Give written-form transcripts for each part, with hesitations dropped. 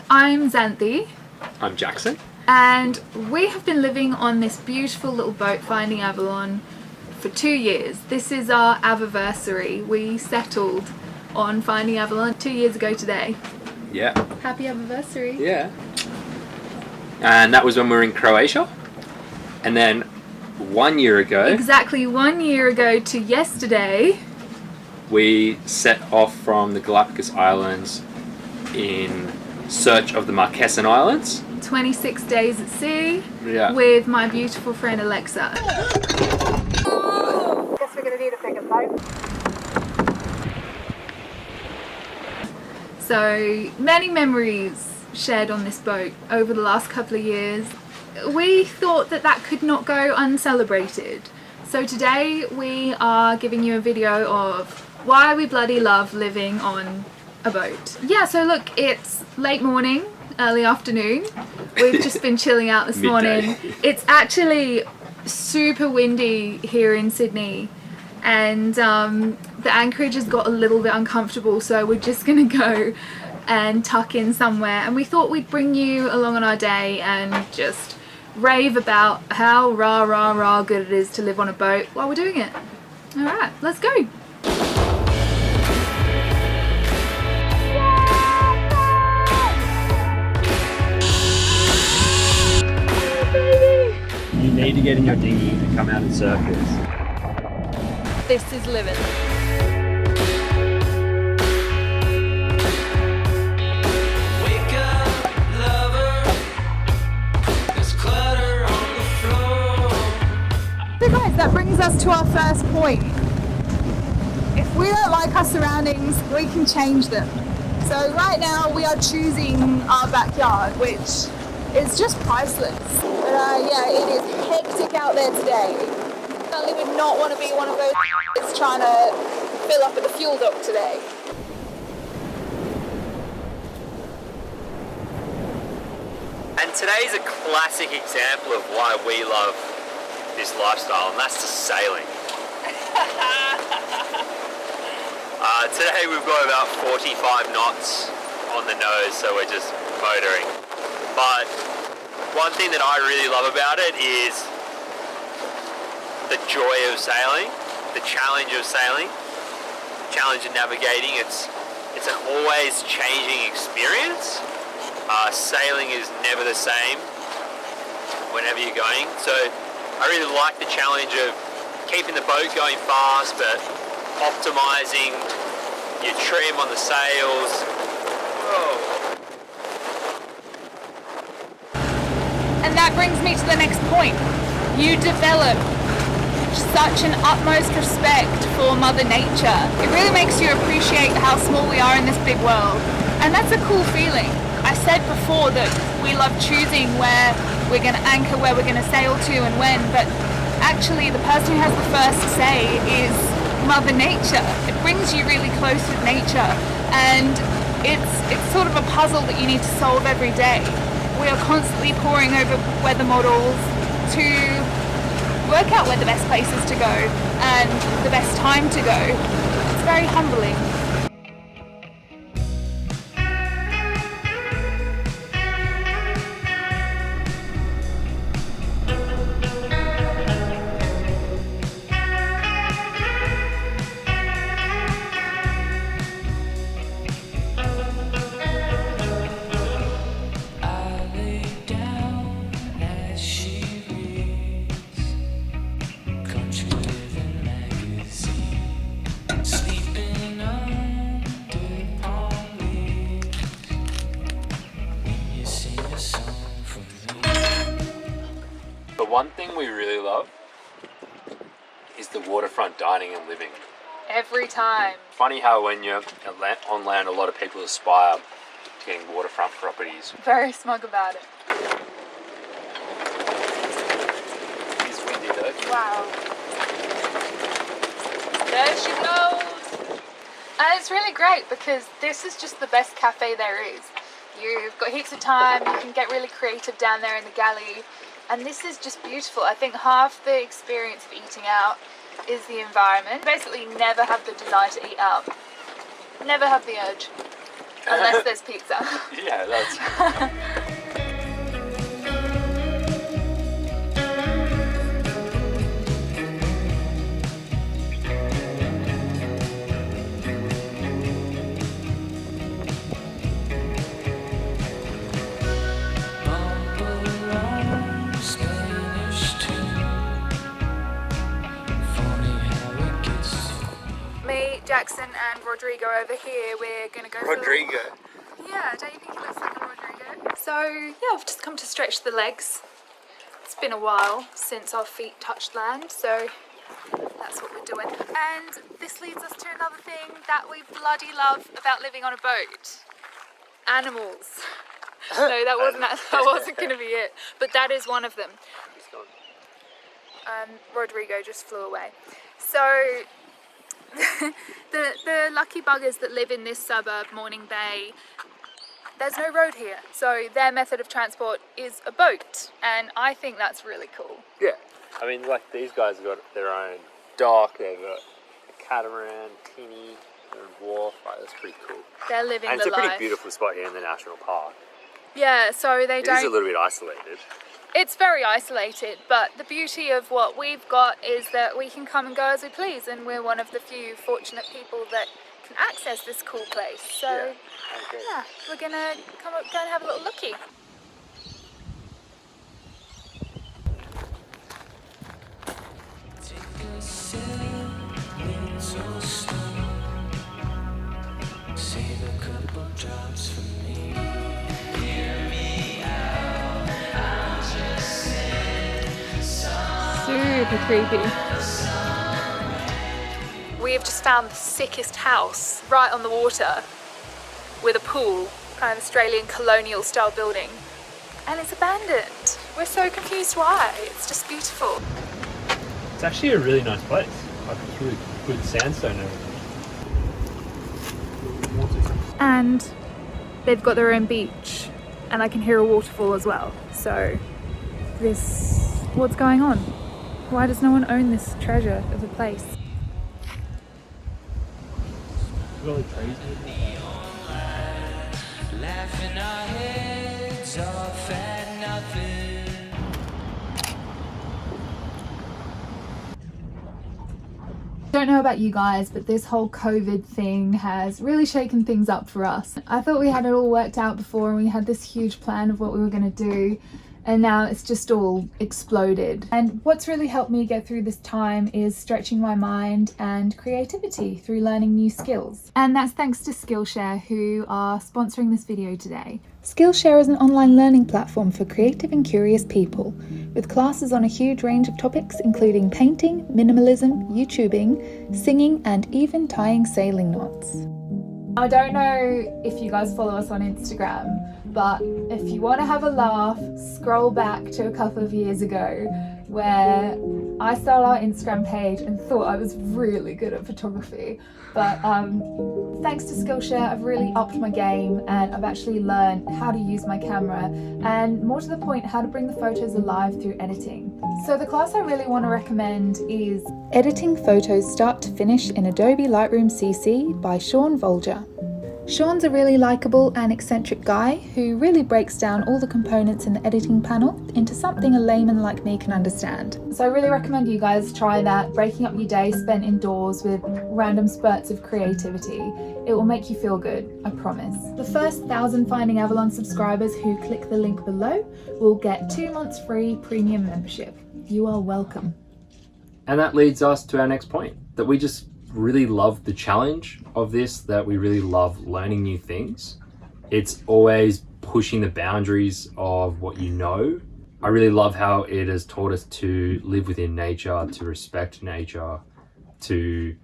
I'm Xanthe. I'm Jackson. And we have been living on this beautiful little boat, Finding Avalon, for 2 years. This is our Avaversary. We settled on Finding Avalon 2 years ago today. Yeah. Happy Avaversary. Yeah. And that was when we were in Croatia. And then 1 year ago... Exactly 1 year ago to yesterday... we set off from the Galapagos Islands in search of the Marquesan Islands. 26 days at sea, yeah, with my beautiful friend Alexa. Guess we're going to need a bigger boat. So many memories shared on this boat over the last couple of years. We thought that that could not go uncelebrated. So today we are giving you a video of why we bloody love living on a boat. Yeah, so look, it's late morning, early afternoon. We've just been chilling out this morning. It's actually super windy here in Sydney, and the anchorage has got a little bit uncomfortable, so we're just gonna go and tuck in somewhere, and we thought we'd bring you along on our day and just rave about how rah good it is to live on a boat while we're doing it. Alright, let's go! You need to get in your dinghy and come out in circles. This is living. Wake up, lover. There's clutter on the floor. So guys, that brings us to our first point. If we don't like our surroundings, we can change them. So right now we are choosing our backyard, which is just priceless. But yeah, it is hectic out there today. Certainly would not want to be one of those that's trying to fill up at the fuel dock today. And today's a classic example of why we love this lifestyle, and that's the sailing. Today we've got about 45 knots on the nose, so we're just motoring. But one thing that I really love about it is the joy of sailing, the challenge of sailing, challenge of navigating. It's an always changing experience. Sailing is never the same whenever you're going. So I really like the challenge of keeping the boat going fast, but optimizing your trim on the sails. Whoa. And that brings me to the next point. You develop such an utmost respect for Mother Nature. It really makes you appreciate how small we are in this big world. And that's a cool feeling. I said before that we love choosing where we're going to anchor, where we're going to sail to and when, but actually the person who has the first say is Mother Nature. It brings you really close with nature, and it's sort of a puzzle that you need to solve every day. We are constantly poring over weather models to work out where the best places to go and the best time to go. It's very humbling. The one thing we really love is the waterfront dining and living. Every time. Funny how when you're on land, a lot of people aspire to getting waterfront properties. Very smug about it. It's windy though. Wow. There she goes. And it's really great because this is just the best cafe there is. You've got heaps of time, you can get really creative down there in the galley, and this is just beautiful. I think half the experience of eating out is the environment. Basically never have the desire to eat out. Never have the urge. Unless there's pizza. Yeah, that's. Me, Jackson and Rodrigo over here, we're gonna go Rodrigo. Yeah, don't you think he looks like a Rodrigo? So yeah, I've just come to stretch the legs. It's been a while since our feet touched land, so that's what we're doing. And this leads us to another thing that we bloody love about living on a boat. Animals. No, that wasn't gonna be it. But that is one of them. Rodrigo just flew away. So the lucky buggers that live in this suburb, Morning Bay, there's no road here. So their method of transport is a boat. And I think that's really cool. Yeah. I mean, like, these guys have got their own dock, they've got a catamaran, tinny, their own wharf. Like, that's pretty cool. They're living And the it's a life. pretty beautiful spot here in the national park. Yeah, so they It is a don't... little bit isolated. It's very isolated, but the beauty of what we've got is that we can come and go as we please, and we're one of the few fortunate people that can access this cool place. So yeah, we're gonna go and have a little looky. Save a couple drops for me. Super creepy. We have just found the sickest house right on the water with a pool, kind of Australian colonial style building, and it's abandoned. We're so confused why. It's just beautiful. It's actually a really nice place. Like, it's really good sandstone and everything. And they've got their own beach, and I can hear a waterfall as well. So what's going on? Why does no one own this treasure of a place? Really crazy. Laughing our heads off at nothing. Don't know about you guys, but this whole COVID thing has really shaken things up for us. I thought we had it all worked out before, and we had this huge plan of what we were going to do, and now it's just all exploded. And what's really helped me get through this time is stretching my mind and creativity through learning new skills. And that's thanks to Skillshare, who are sponsoring this video today. Skillshare is an online learning platform for creative and curious people, with classes on a huge range of topics including painting, minimalism, YouTubing, singing, and even tying sailing knots. I don't know if you guys follow us on Instagram, but if you want to have a laugh, scroll back to a couple of years ago where I started our Instagram page and thought I was really good at photography. But thanks to Skillshare, I've really upped my game, and I've actually learned how to use my camera, and more to the point, how to bring the photos alive through editing. So the class I really want to recommend is Editing Photos Start to Finish in Adobe Lightroom CC by Sean Volger. Sean's a really likeable and eccentric guy who really breaks down all the components in the editing panel into something a layman like me can understand. So I really recommend you guys try that, breaking up your day spent indoors with random spurts of creativity. It will make you feel good, I promise. The first 1,000 Finding Avalon subscribers who click the link below will get 2 months free premium membership. You are welcome. And that leads us to our next point, that we just really love the challenge of this, that we really love learning new things. It's always pushing the boundaries of what you know. I really love how it has taught us to live within nature, to respect nature, to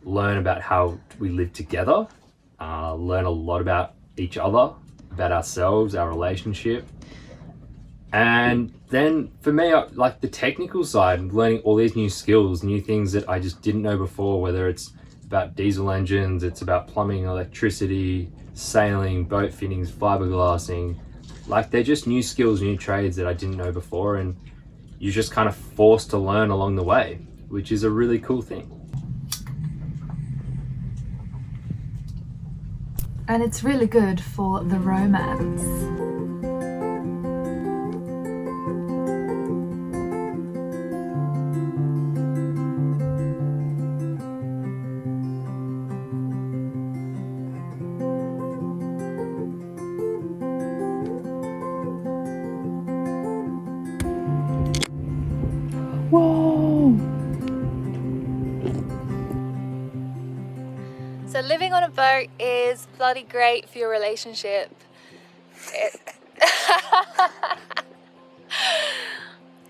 learn about how we live together, learn a lot about each other, about ourselves, our relationship. And then for me, like the technical side, learning all these new skills, new things that I just didn't know before, whether it's about diesel engines, it's about plumbing, electricity, sailing, boat fittings, fiberglassing. Like, they're just new skills, new trades that I didn't know before, and you're just kind of forced to learn along the way, which is a really cool thing. And it's really good for the romance. Whoa! So living on a boat is bloody great for your relationship.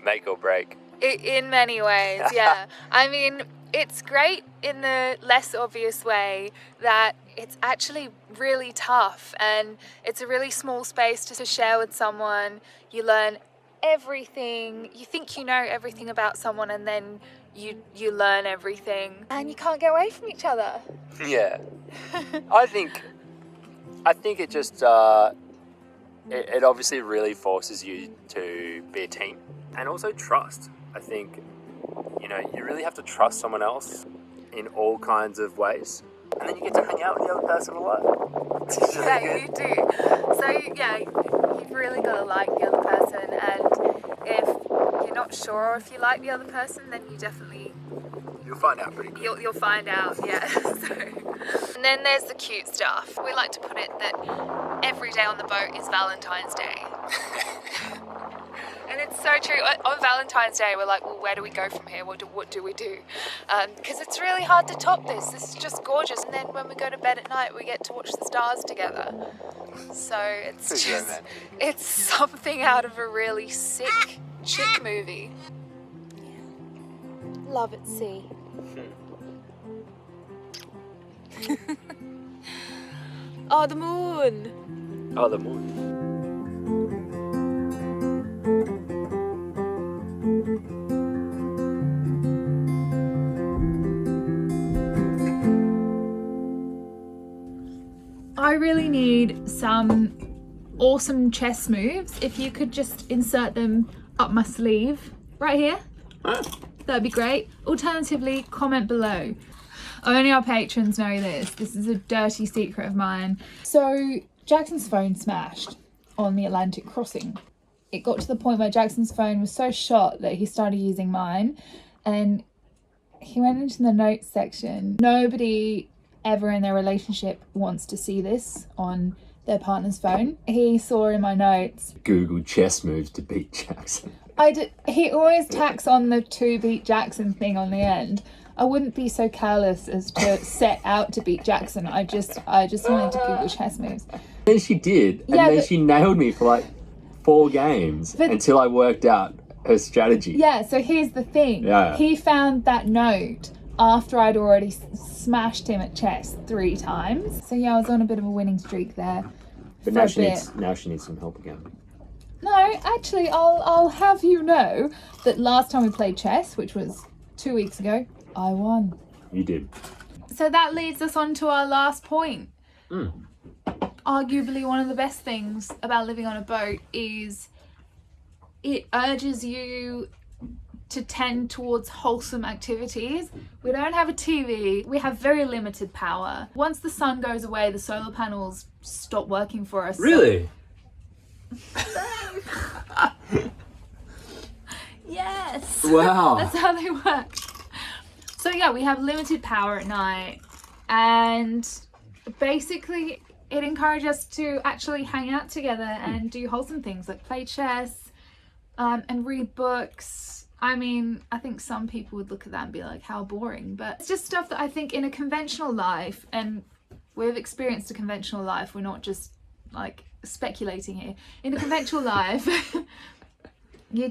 Make or break. In many ways, yeah. I mean, it's great in the less obvious way that it's actually really tough and it's a really small space to share with someone. You learn everything. You think you know everything about someone and then you learn everything and you can't get away from each other. Yeah. I think it just it obviously really forces you to be a team and also trust. I think, you know, you really have to trust someone else in all kinds of ways, and then you get to hang out with the other person a lot. Yeah, you do. So yeah, you've really got to like the other person, and if you're not sure if you like the other person, then You'll find out pretty quick. You'll find out, yeah. So, and then there's the cute stuff. We like to put it that every day on the boat is Valentine's Day. And it's so true. On Valentine's Day, we're like, well, where do we go from here? What do we do? Because it's really hard to top this. This is just gorgeous. And then when we go to bed at night, we get to watch the stars together. So it's just, it's something out of a really sick chick movie. Love at sea. Oh, the moon. Oh, the moon. I really need some awesome chess moves. If you could just insert them up my sleeve right here. That'd be great. Alternatively, comment below. Only our patrons know this. This is a dirty secret of mine. So Jackson's phone smashed on the Atlantic crossing. It got to the point where Jackson's phone was so shot that he started using mine, and he went into the notes section. Nobody ever in their relationship wants to see this on their partner's phone. He saw in my notes, Google chess moves to beat Jackson. He always tacks on the to beat Jackson thing on the end. I wouldn't be so careless as to set out to beat Jackson. I just wanted to Google chess moves. Then she did, and then she nailed me for like 4 games until I worked out her strategy. Yeah, so here's the thing. Yeah. He found that note after I'd already smashed him at chess 3 times. So yeah, I was on a bit of a winning streak there. But now she needs some help again. No, actually, I'll have you know that last time we played chess, which was 2 weeks ago, I won. You did. So that leads us on to our last point. Arguably one of the best things about living on a boat is it urges you to tend towards wholesome activities. We don't have a TV. We have very limited power. Once the sun goes away, the solar panels stop working for us. Really? Yes. Wow. That's how they work. So yeah, we have limited power at night, and basically it encourages us to actually hang out together and do wholesome things like play chess and read books. I mean, I think some people would look at that and be like, how boring, but it's just stuff that I think in a conventional life, and we've experienced a conventional life, we're not just like speculating here. In a conventional life, you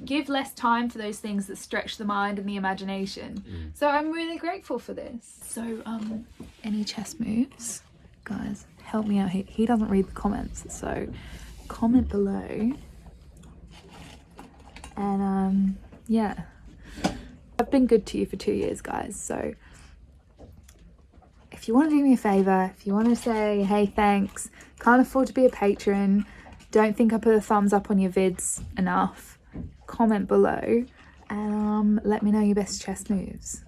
give less time for those things that stretch the mind and the imagination. So I'm really grateful for this. So any chess moves, guys, help me out. He doesn't read the comments, so comment below. And yeah, I've been good to you for 2 years, guys, so if you want to do me a favor, if you want to say hey, thanks, can't afford to be a patron, don't think I put a thumbs up on your vids enough, comment below and let me know your best chess moves.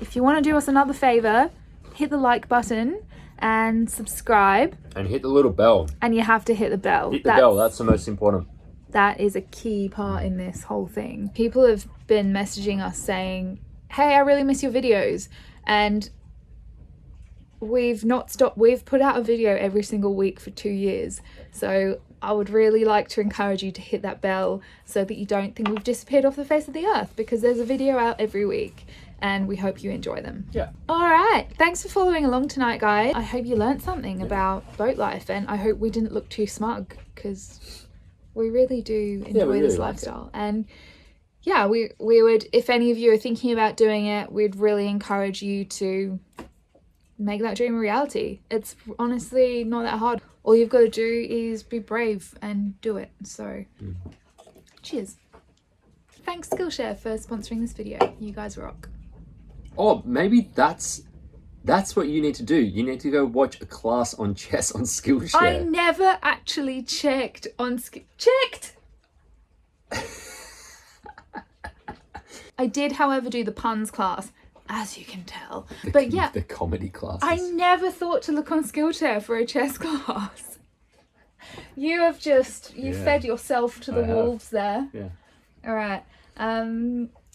If you want to do us another favor, hit the like button and subscribe. And hit the little bell. And you have to hit the bell. Hit the bell, that's the most important. That is a key part in this whole thing. People have been messaging us saying, hey, I really miss your videos. And we've not stopped. We've put out a video every single week for 2 years. So I would really like to encourage you to hit that bell so that you don't think we've disappeared off the face of the earth, because there's a video out every week and we hope you enjoy them. Yeah. All right. Thanks for following along tonight, guys. I hope you learned something about boat life, and I hope we didn't look too smug, because we really do enjoy this lifestyle. And yeah, we would, if any of you are thinking about doing it, we'd really encourage you to make that dream a reality. It's honestly not that hard. All you've got to do is be brave and do it. So cheers. Thanks Skillshare for sponsoring this video. You guys rock. Oh, maybe that's what you need to do. You need to go watch a class on chess on Skillshare. I never actually checked on checked. I did, however, do the puns class, as you can tell. But yeah, the comedy classes. I never thought to look on Skillshare for a chess class. You have just fed yourself to the wolves there. Yeah. All right.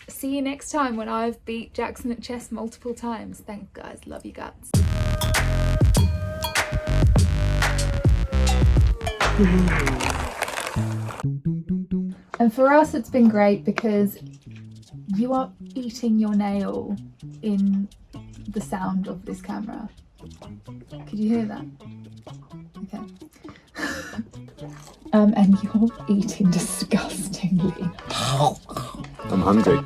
See you next time when I've beat Jackson at chess multiple times. Thanks, guys. Love you guts. And for us, it's been great because you are eating your nail in the sound of this camera. Could you hear that? Okay. And you're eating disgustingly. I'm hungry.